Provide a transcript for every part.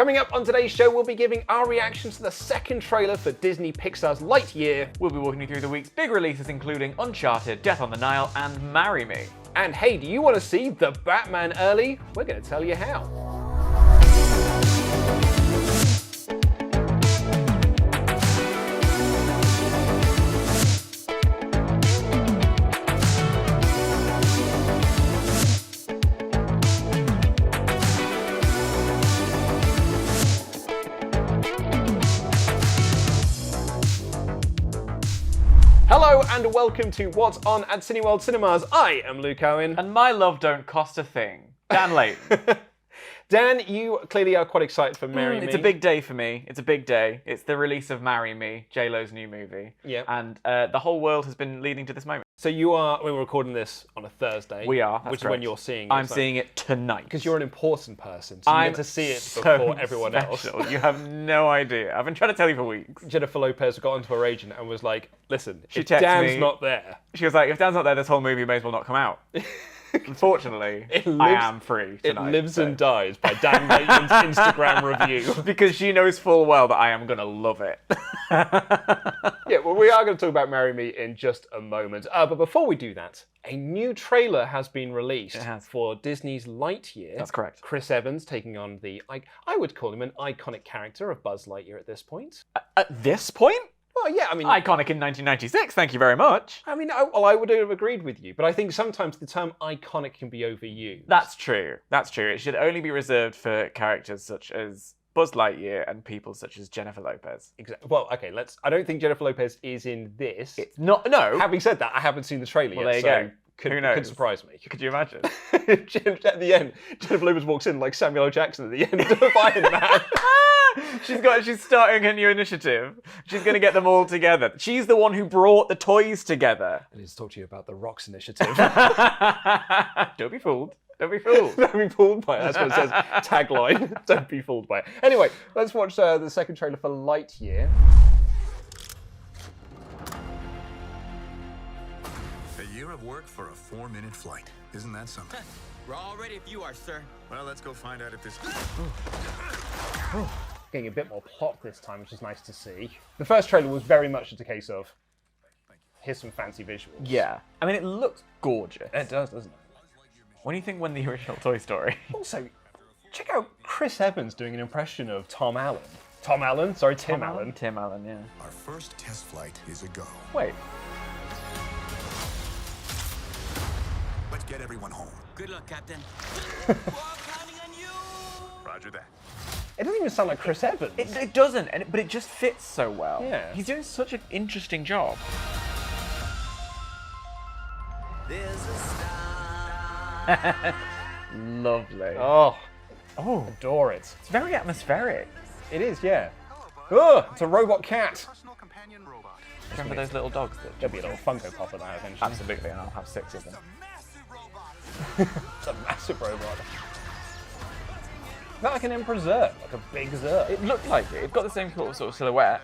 Coming up on today's show, we'll be giving our reactions to the second trailer for Disney Pixar's Lightyear. We'll be walking you through the week's big releases, including Uncharted, Death on the Nile, and Marry Me. And hey, do you want to see The Batman early? We're going to tell you how. Hello and welcome to What's On at CineWorld Cinemas. I am Luke Owen. And my love don't cost a thing. Dan Layton. Dan, you clearly are quite excited for Marry Me. It's a big day for me. It's a big day. It's the release of Marry Me, J-Lo's new movie. Yeah. And the whole world has been leading to this moment. So we're recording this on a Thursday. We are, which correct. is when you're seeing it. I'm seeing it tonight. Because you're an important person, so you get to see it before everyone else. You have no idea. I've been trying to tell you for weeks. Jennifer Lopez got onto her agent and was like, listen, if texted Dan's me. not there. She was like, if Dan's not there, this whole movie may as well not come out. Unfortunately, I am free tonight. It lives and dies by Dan Layton's Instagram review. Because she knows full well that I am going to love it. Yeah, well, we are going to talk about Marry Me in just a moment. But before we do that, a new trailer has been released for Disney's Lightyear. That's correct. Chris Evans taking on I would call him an iconic character of Buzz Lightyear at this point. At this point? Well, yeah, I mean... Iconic in 1996, thank you very much. I mean, I would have agreed with you, but I think sometimes the term iconic can be overused. That's true. That's true. It should only be reserved for characters such as Buzz Lightyear and people such as Jennifer Lopez. Exactly. Well, okay, I don't think Jennifer Lopez is in this. It's not, no. Having said that, I haven't seen the trailer yet, There you so go. Who knows? Could surprise me. Could you imagine? At the end, Jennifer Lopez walks in like Samuel L. Jackson at the end of Iron Man. She's starting a new initiative. She's going to get them all together. She's the one who brought the toys together. I need to talk to you about the Rocks initiative. Don't be fooled. Don't be fooled. Don't be fooled by it. That's what it says. Tagline. Don't be fooled by it. Anyway, let's watch the second trailer for Lightyear. A year of work for a 4-minute flight. Isn't that something? We're all ready if you are, sir. Well, let's go find out if this... Getting a bit more plot this time, which is nice to see. The first trailer was very much just a case of, here's some fancy visuals. Yeah. I mean, it looks gorgeous. It does, doesn't it? What do you think when the original Toy Story? Also, check out Chris Evans doing an impression of Tom Allen. Tim Allen. Tim Allen, yeah. Our first test flight is a go. Wait. Let's get everyone home. Good luck, Captain. We're all counting on you. Roger that. It doesn't even sound like Chris Evans. It doesn't, but it just fits so well. Yeah. He's doing such an interesting job. There's a star. Lovely. Oh, adore it. It's very atmospheric. It is, yeah. Oh, it's a robot cat. Personal companion robot. Remember those little dogs that There'll be a little Funko Pop of that eventually. Absolutely, and I'll have 6 of them. It's a massive robot. Is that like an Emperor Zurg? Like a big Zurg? It looked like it. It's got the same sort of silhouette.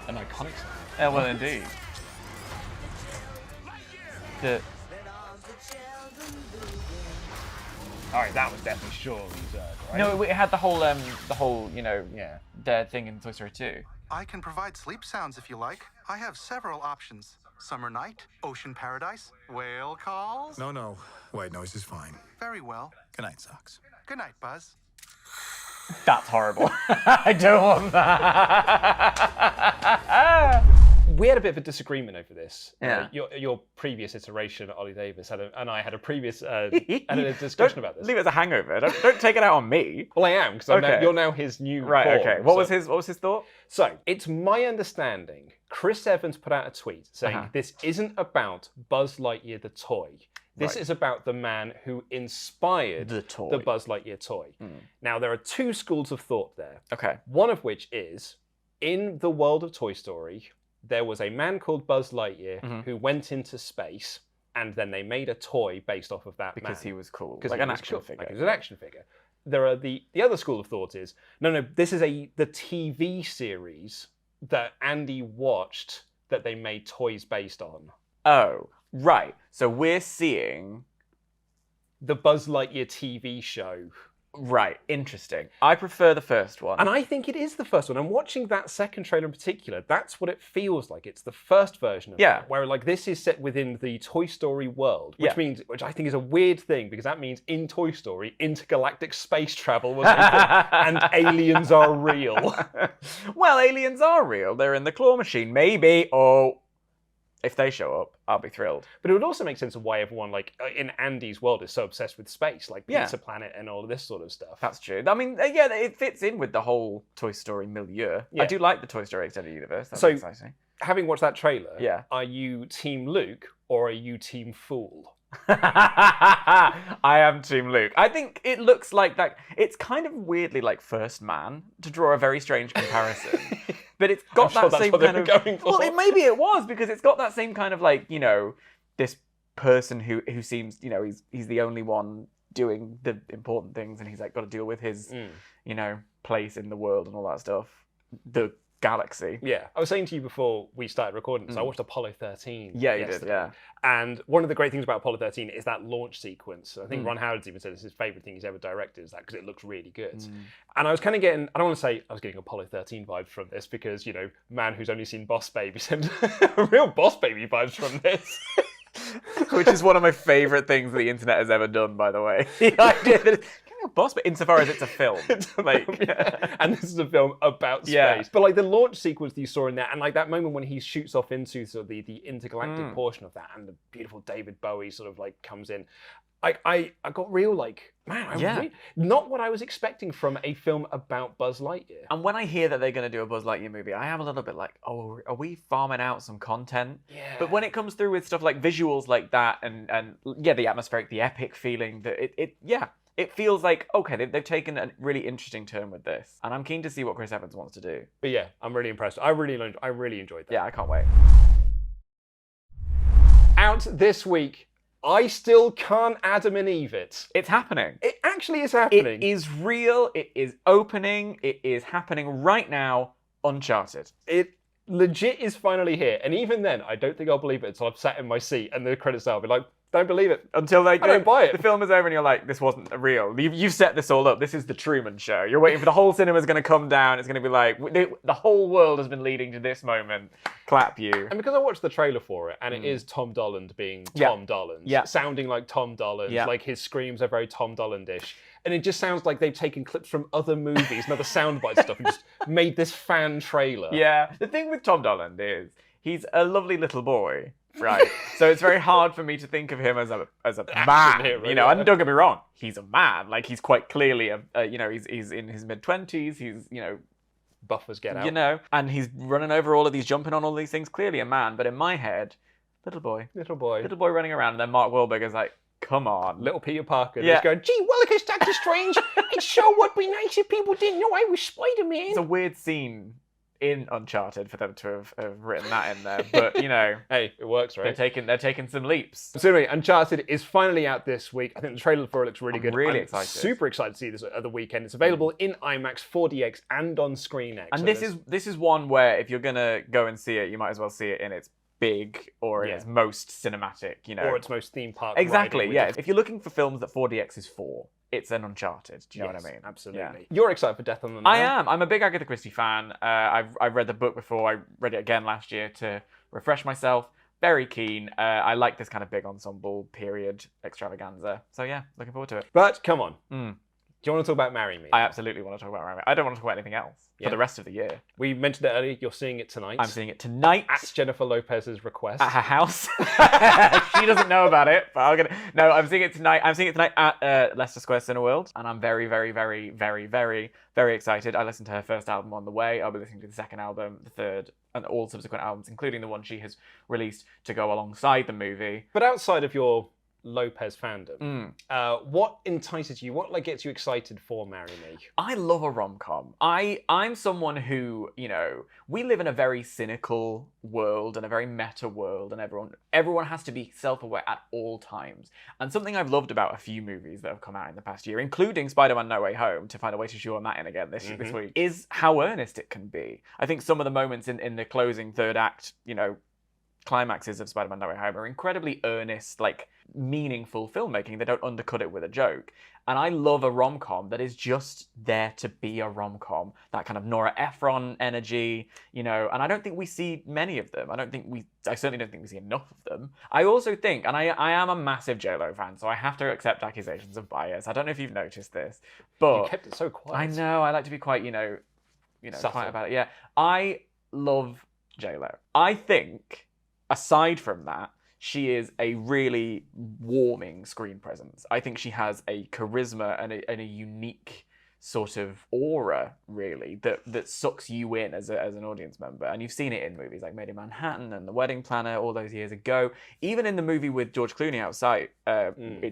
An iconic Yeah, well, indeed. Alright, that was definitely surely Zurg, right? No, it had the whole, Yeah. dead thing in Toy Story 2. I can provide sleep sounds if you like. I have several options. Summer night, ocean paradise, whale calls. No. White noise is fine. Very well. Good night, Socks. Good night, Buzz. That's horrible. I don't want that. We had a bit of a disagreement over this. Yeah. Your previous iteration, Ollie Davis, and I had a previous had a discussion about this. Leave it as a hangover. Don't take it out on me. Well, I am, because you're now his new Right, form, okay. What was his thought? So, it's my understanding, Chris Evans put out a tweet saying this isn't about Buzz Lightyear the toy. This is about the man who inspired The toy. the Buzz Lightyear toy. Now, there are two schools of thought there. Okay. One of which is, in the world of Toy Story, there was a man called Buzz Lightyear who went into space, and then they made a toy based off of that Because man. he was cool. Because Like he an was action cool. figure. Like he was an action figure. There are the other school of thought is, no, this is the TV series that Andy watched that they made toys based on. Oh, right. So we're seeing the Buzz Lightyear TV show. Right, interesting. I prefer the first one. And I think it is the first one. And watching that second trailer in particular, that's what it feels like. It's the first version of it, where like this is set within the Toy Story world, which I think is a weird thing because that means in Toy Story, intergalactic space travel was and aliens are real. Well, aliens are real. They're in the claw machine, maybe. Oh, if they show up, I'll be thrilled. But it would also make sense of why everyone, like, in Andy's world is so obsessed with space, like Pizza Planet and all of this sort of stuff. That's true. I mean, yeah, it fits in with the whole Toy Story milieu. Yeah. I do like the Toy Story Extended Universe. That's exciting. Having watched that trailer, are you Team Luke or are you Team Fool? I am Team Luke. I think it looks like that. It's kind of weirdly like First Man, to draw a very strange comparison. But it's got that same kind of. Going for. Well, maybe it was because it's got that same kind of like, you know, this person who seems, you know, he's the only one doing the important things, and he's like got to deal with his, you know, place in the world and all that stuff. The galaxy. Yeah, I was saying to you before we started recording this, I watched Apollo 13. Yeah, you did, yeah. And one of the great things about Apollo 13 is that launch sequence. I think Ron Howard's even said it's his favourite thing he's ever directed, is that because it looks really good. And I was kind of getting, I don't want to say I was getting Apollo 13 vibes from this because, you know, man who's only seen Boss Baby said real Boss Baby vibes from this. Which is one of my favourite things the internet has ever done, by the way. The idea that a boss, but insofar as it's a film. And this is a film about space. Yeah. But like the launch sequence that you saw in there, and like that moment when he shoots off into sort of the intergalactic portion of that, and the beautiful David Bowie sort of like comes in. I got real like, man, not what I was expecting from a film about Buzz Lightyear. And when I hear that they're going to do a Buzz Lightyear movie, I am a little bit like, oh, are we farming out some content? Yeah. But when it comes through with stuff like visuals like that, and the atmospheric, the epic feeling, that it feels like, okay, they've taken a really interesting turn with this. And I'm keen to see what Chris Evans wants to do. But yeah, I'm really impressed. I really enjoyed that. Yeah, I can't wait. Out this week, I still can't Adam and Eve it. It's happening. It actually is happening. It is real. It is opening. It is happening right now. Uncharted. It legit is finally here. And even then, I don't think I'll believe it until I've sat in my seat and the credits start. I'll be like, don't believe it. Until they I don't buy it. The film is over and you're like, this wasn't real. You've set this all up. This is the Truman Show. You're waiting for the whole cinema's going to come down. It's going to be like, the whole world has been leading to this moment. Clap you. And because I watched the trailer for it, and it is Tom Dolland being Tom Dolland, sounding like Tom Dolland, like his screams are very Tom Dolland-ish. And it just sounds like they've taken clips from other movies and other soundbite stuff and just made this fan trailer. Yeah. The thing with Tom Dolland is he's a lovely little boy. Right, so it's very hard for me to think of him as a man, hero, you know. And don't get me wrong, he's a man. Like he's quite clearly you know, he's in his mid-20s. He's, you know, Buffers get out, you know, and he's running over all of these, jumping on all these things. Clearly a man, but in my head, little boy running around. And then Mark Wahlberg is like, come on, little Peter Parker. Just going, gee Willikers, Doctor Strange. It sure would be nice if people didn't know I was Spider-Man. It's a weird scene in Uncharted for them to have written that in there, but you know, hey, it works, right? They're taking some leaps. So anyway, Uncharted is finally out this week. I think the trailer for it looks really good. Really I'm excited. Super excited to see this at the weekend. It's available in IMAX, 4DX, and on ScreenX. And this is one where if you're gonna go and see it, you might as well see it in its big or in its most cinematic, you know, or its most theme park. Exactly. Yeah. If you're looking for films that 4DX is for, it's an Uncharted. Do you know what I mean? Absolutely. Yeah. You're excited for Death on the Nile? I am. I'm a big Agatha Christie fan. I've read the book before. I read it again last year to refresh myself. Very keen. I like this kind of big ensemble period extravaganza. So yeah, looking forward to it. But come on. Do you want to talk about Marry Me? I absolutely want to talk about Marry Me. I don't want to talk about anything else for the rest of the year. We mentioned it earlier. You're seeing it tonight. I'm seeing it tonight. At Jennifer Lopez's request. At her house. She doesn't know about it, but I'm seeing it tonight. I'm seeing it tonight at Leicester Square CineWorld, and I'm very, very, very, very, very, very excited. I listened to her first album on the way. I'll be listening to the second album, the third, and all subsequent albums, including the one she has released to go alongside the movie. But outside of your Lopez fandom, what entices you? What gets you excited for Marry Me? I love a rom-com. I'm someone who, you know, we live in a very cynical world and a very meta world, and everyone has to be self-aware at all times. And something I've loved about a few movies that have come out in the past year, including Spider-Man No Way Home, to find a way to shoehorn that in again this week, is how earnest it can be. I think some of the moments in the closing third act, you know, climaxes of Spider-Man No Way Home are incredibly earnest, like meaningful filmmaking. They don't undercut it with a joke. And I love a rom-com that is just there to be a rom-com. That kind of Nora Ephron energy, you know, and I don't think we see many of them. I certainly don't think we see enough of them. I also think, and I am a massive J-Lo fan, so I have to accept accusations of bias. I don't know if you've noticed this, but... You kept it so quiet. I know, I like to be quite, quiet about it. Yeah, I love J-Lo. I think, aside from that, she is a really warming screen presence. I think she has a charisma and a unique sort of aura, really, that sucks you in as an audience member. And you've seen it in movies like Made in Manhattan and The Wedding Planner all those years ago. Even in the movie with George Clooney outside,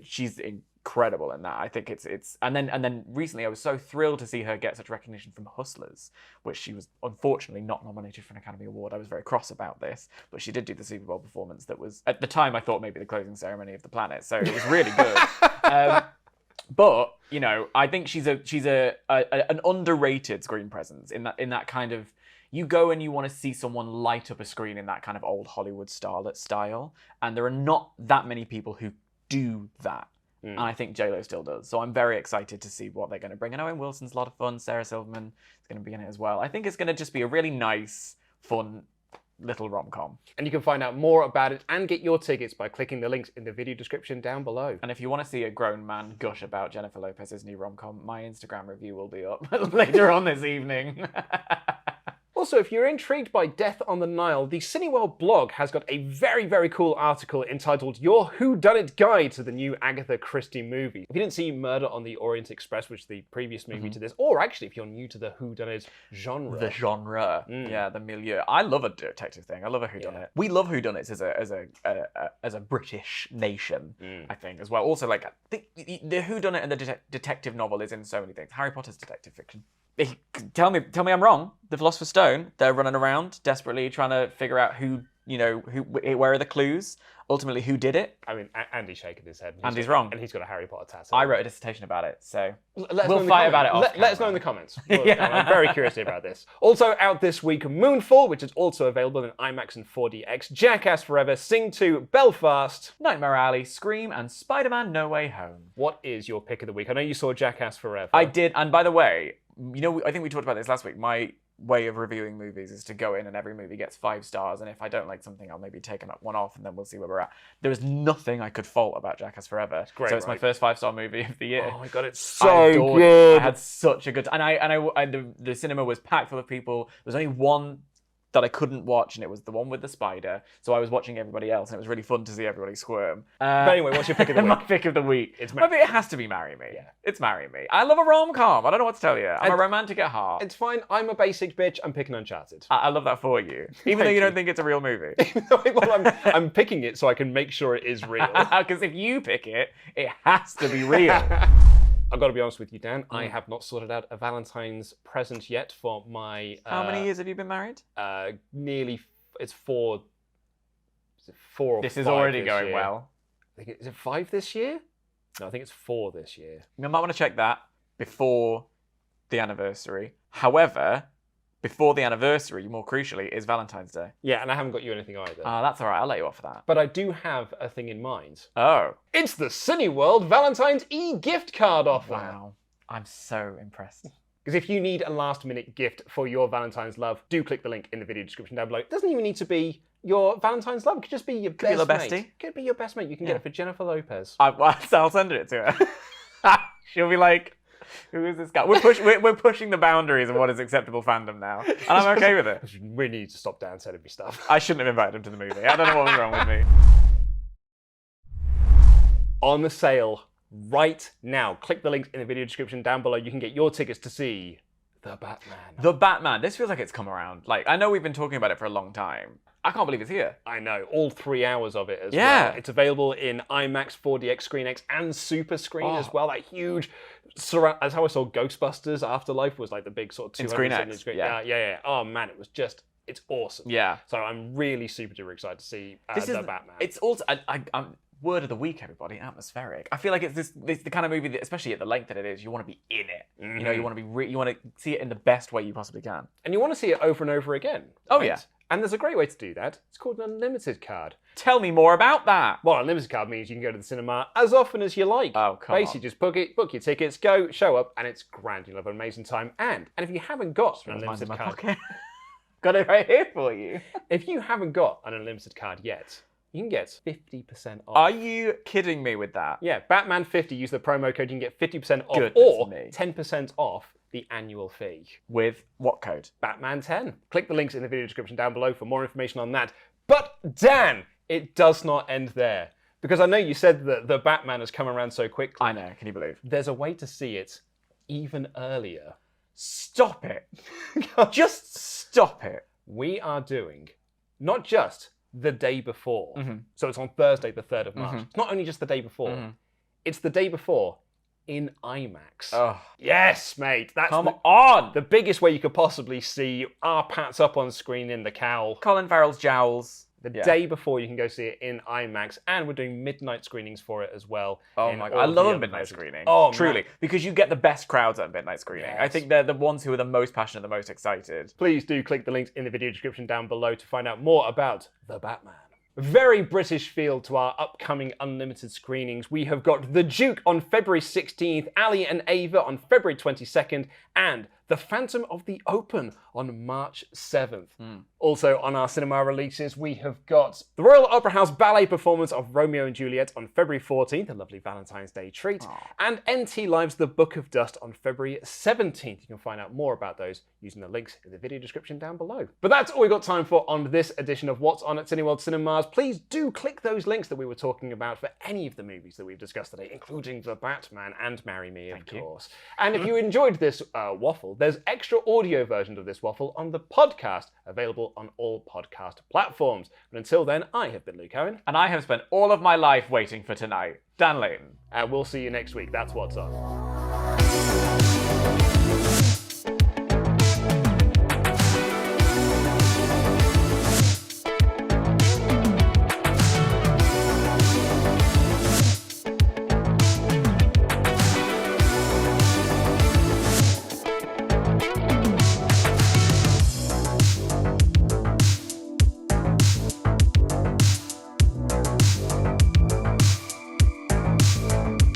she's incredible in that. I think it's and then recently I was so thrilled to see her get such recognition from Hustlers, which she was unfortunately not nominated for an Academy Award. I was very cross about this, but she did do the Super Bowl performance that was, at the time, I thought maybe the closing ceremony of the planet, so it was really good. But you know, I think she's an underrated screen presence in that kind of, you go and you want to see someone light up a screen in that kind of old Hollywood starlet style, and there are not that many people who do that. And I think J-Lo still does. So I'm very excited to see what they're going to bring. And Owen Wilson's a lot of fun. Sarah Silverman is going to be in it as well. I think it's going to just be a really nice, fun little rom-com. And you can find out more about it and get your tickets by clicking the links in the video description down below. And if you want to see a grown man gush about Jennifer Lopez's new rom-com, my Instagram review will be up later on this evening. Also, if you're intrigued by Death on the Nile, the CineWorld blog has got a very, very cool article entitled Your Whodunit Guide to the new Agatha Christie movie. If you didn't see Murder on the Orient Express, which is the previous movie to this, or actually if you're new to the whodunit genre. The genre. Yeah, the milieu. I love a detective thing. I love a whodunit. Yeah. We love whodunits as a British nation, I think, as well. Also, like, the whodunit and the detective novel is in so many things. Harry Potter's detective fiction. Tell me I'm wrong. The Philosopher's Stone, they're running around desperately trying to figure out where are the clues? Ultimately, who did it? I mean, Andy's shaking his head. Andy's wrong. And he's got a Harry Potter tattoo. I wrote a dissertation about it, so we'll fight about it Let us know in the comments. I'm very curious about this. Also out this week, Moonfall, which is also available in IMAX and 4DX, Jackass Forever, Sing 2, Belfast, Nightmare Alley, Scream, and Spider-Man No Way Home. What is your pick of the week? I know you saw Jackass Forever. I did, and by the way, I think we talked about this last week. My way of reviewing movies is to go in and every movie gets 5 stars, and if I don't like something, I'll maybe take one off and then we'll see where we're at. There is nothing I could fault about Jackass Forever. It's great, so it's my first 5-star movie of the year. Oh my god, it's so good. I had such a good time. And the cinema was packed full of people. There was only one that I couldn't watch, and it was the one with the spider. So I was watching everybody else, and it was really fun to see everybody squirm. But anyway, what's your pick of the week? My pick of the week. It has to be Marry Me. Yeah. It's Marry Me. I love a rom-com. I don't know what to tell you. I'm a romantic at heart. It's fine. I'm a basic bitch. I'm picking Uncharted. I love that for you. Even though you don't think it's a real movie. Well, I'm picking it so I can make sure it is real. Because if you pick it, it has to be real. I've got to be honest with you, Dan. I have not sorted out a Valentine's present yet for my... How many years have you been married? Nearly... It's 4... Is it 4 or 5 This is already this going year? well. Is it 5 this year? No, I think it's 4 this year. You might want to check that before the anniversary. However, before the anniversary, more crucially, is Valentine's Day. Yeah, and I haven't got you anything either. That's all right. I'll let you off for that. But I do have a thing in mind. Oh. It's the CineWorld Valentine's e-gift card offer. Wow. I'm so impressed. Because if you need a last-minute gift for your Valentine's love, do click the link in the video description down below. It doesn't even need to be your Valentine's love. It could just be your best mate. Bestie. It could be your best mate. You can get it for Jennifer Lopez. I'll send it to her. She'll be like, who is this guy? We're pushing the boundaries of what is acceptable fandom now. And I'm okay with it. We need to stop Dan sending me stuff. I shouldn't have invited him to the movie. I don't know what was wrong with me. On the sale right now. Click the links in the video description down below. You can get your tickets to see The Batman. The Batman. This feels like it's come around. Like, I know we've been talking about it for a long time. I can't believe it's here. I know. All 3 hours of it as well. It's available in IMAX, 4DX, ScreenX, and Super Screen as well. That huge surround. That's how I saw Ghostbusters Afterlife was like the big sort of 270 screen. Yeah. Oh man, it was just. It's awesome. Yeah. So I'm really super duper excited to see The Batman. It's also. I'm word of the week, everybody. Atmospheric. I feel like it's the kind of movie that, especially at the length that it is, you want to be in it. Mm-hmm. You know, you want to see it in the best way you possibly can. And you want to see it over and over again. Oh right? yeah. And there's a great way to do that. It's called an unlimited card. Tell me more about that. Well, unlimited card means you can go to the cinema as often as you like. Oh, come on. Basically, just book your tickets, go, show up, and it's grand. You'll have an amazing time. And if you haven't got an unlimited card... Got it right here for you. If you haven't got an unlimited card yet, you can get 50% off. Are you kidding me with that? Yeah, Batman50. Use the promo code. You can get 50% off Goodness me. 10% off the annual fee. With what code? Batman10. Click the links in the video description down below for more information on that. But Dan, it does not end there. Because I know you said that the Batman has come around so quickly. I know, can you believe? There's a way to see it even earlier. Stop it. Just stop it. We are doing not just the day before. So it's on Thursday, the 3rd of March. It's not only just the day before. It's the day before in IMAX. Oh. Yes, mate. That's Come on. the biggest way you could possibly see our Pats up on screen in the cowl. Colin Farrell's jowls. The day before, you can go see it in IMAX, and we're doing midnight screenings for it as well. Oh my god, I love a midnight screening. Oh, truly, man. because you get the best crowds at a midnight screening. Yes. I think they're the ones who are the most passionate, the most excited. Please do click the links in the video description down below to find out more about the Batman. Very British feel to our upcoming unlimited screenings. We have got The Duke on February 16th, Ali and Ava on February 22nd, and The Phantom of the Open on March 7th. Also on our cinema releases, we have got the Royal Opera House ballet performance of Romeo and Juliet on February 14th, a lovely Valentine's Day treat, and NT Live's The Book of Dust on February 17th. You can find out more about those using the links in the video description down below. But that's all we got time for on this edition of What's On at CineWorld Cinemas. Please do click those links that we were talking about for any of the movies that we've discussed today, including The Batman and Marry Me, of course. And if you enjoyed this waffle, there's extra audio versions of this waffle on the podcast, available on all podcast platforms. But until then, I have been Luke Owen. And I have spent all of my life waiting for tonight. Dan Layton. And we'll see you next week. That's What's On.